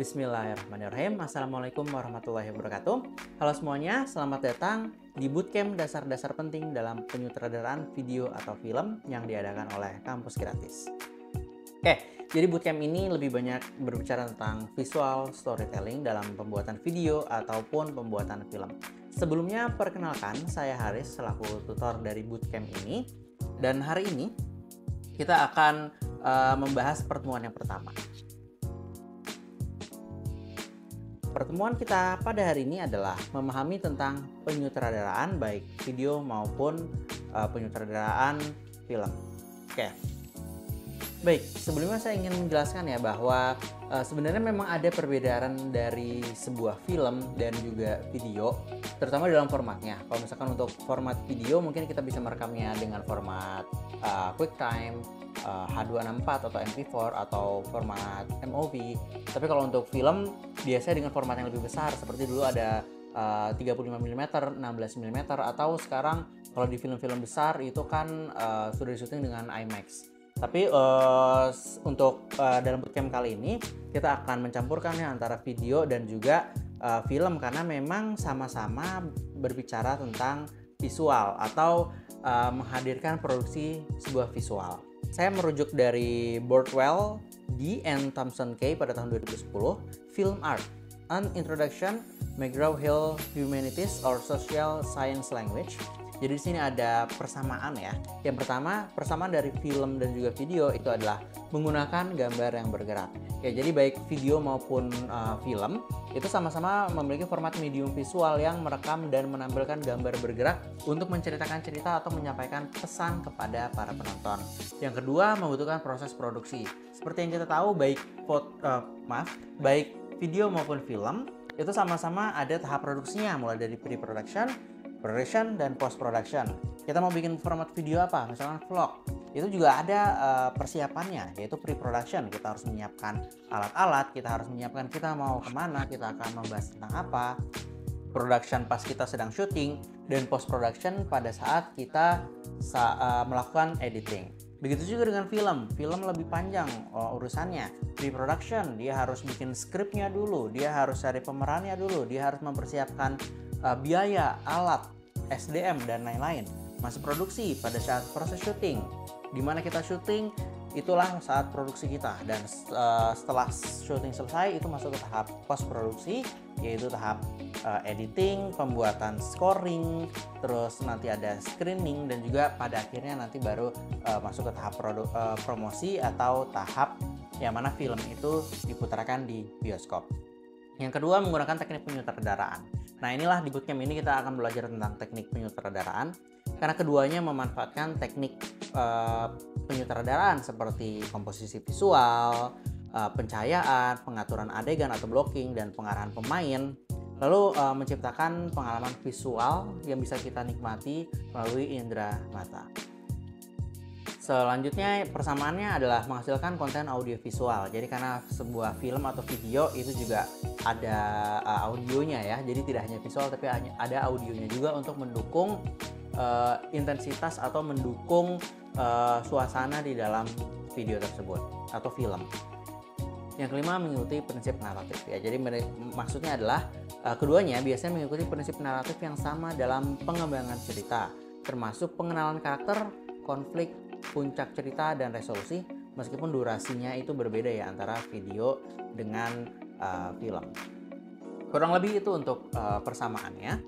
Bismillahirrahmanirrahim. Assalamualaikum warahmatullahi wabarakatuh. Halo semuanya, selamat datang di Bootcamp Dasar-Dasar Penting dalam Penyutradaraan Video atau Film yang diadakan oleh Kampus Gratis. Jadi Bootcamp ini lebih banyak berbicara tentang visual storytelling dalam pembuatan video ataupun pembuatan film. Sebelumnya, perkenalkan, saya Haris selaku tutor dari Bootcamp ini. Dan hari ini kita akan membahas pertemuan yang pertama. Pertemuan kita pada hari ini adalah memahami tentang penyutradaraan baik video maupun penyutradaraan film. Baik, sebelumnya saya ingin menjelaskan ya bahwa sebenarnya memang ada perbedaan dari sebuah film dan juga video, terutama dalam formatnya. Kalau misalkan untuk format video mungkin kita bisa merekamnya dengan format QuickTime, H264 atau MP4 atau format MOV. Tapi kalau untuk film biasanya dengan format yang lebih besar, seperti dulu ada 35mm, 16mm, atau sekarang kalau di film-film besar itu kan sudah disyuting dengan IMAX. Tapi untuk dalam bootcamp kali ini kita akan mencampurkannya antara video dan juga film, karena memang sama-sama berbicara tentang visual atau menghadirkan produksi sebuah visual. Saya merujuk dari Bordwell, D. and Thompson K. pada tahun 2010, Film Art, An Introduction, McGraw-Hill Humanities or Social Science Language. Jadi di sini ada persamaan ya. Yang pertama, persamaan dari film dan juga video itu adalah menggunakan gambar yang bergerak. Jadi baik video maupun film itu sama-sama memiliki format medium visual yang merekam dan menampilkan gambar bergerak untuk menceritakan cerita atau menyampaikan pesan kepada para penonton. Yang kedua, membutuhkan proses produksi. Seperti yang kita tahu, baik video maupun film itu sama-sama ada tahap produksinya, mulai dari pre-production, production, dan post-production. Kita mau bikin format video apa? Misalkan vlog. Itu juga ada persiapannya, yaitu pre-production. Kita harus menyiapkan alat-alat, kita harus menyiapkan kita mau kemana, kita akan membahas tentang apa. Production pas kita sedang syuting, dan post-production pada saat kita melakukan editing. Begitu juga dengan film. Film lebih panjang urusannya. Pre-production, dia harus bikin skripnya dulu, dia harus cari pemerannya dulu, dia harus mempersiapkan biaya, alat, SDM, dan lain-lain. Masih produksi pada saat proses syuting. Dimana kita syuting, itulah saat produksi kita. Dan setelah syuting selesai, itu masuk ke tahap post produksi, yaitu tahap editing, pembuatan scoring, terus nanti ada screening, dan juga pada akhirnya nanti baru masuk ke tahap promosi atau tahap yang mana film itu diputarkan di bioskop. Yang kedua, menggunakan teknik penyutradaraan. Nah, inilah di bootcamp ini kita akan belajar tentang teknik penyutradaraan, karena keduanya memanfaatkan teknik penyutradaraan seperti komposisi visual, pencahayaan, pengaturan adegan atau blocking, dan pengarahan pemain, lalu menciptakan pengalaman visual yang bisa kita nikmati melalui indera mata. Selanjutnya, persamaannya adalah menghasilkan konten audiovisual. Jadi karena sebuah film atau video itu juga ada audionya ya. Jadi tidak hanya visual tapi ada audionya juga untuk mendukung intensitas atau mendukung suasana di dalam video tersebut atau film. Yang kelima, mengikuti prinsip naratif ya. Jadi maksudnya adalah keduanya biasanya mengikuti prinsip naratif yang sama dalam pengembangan cerita, termasuk pengenalan karakter, konflik, puncak cerita, dan resolusi, meskipun durasinya itu berbeda ya antara video dengan film. Kurang lebih itu untuk persamaannya.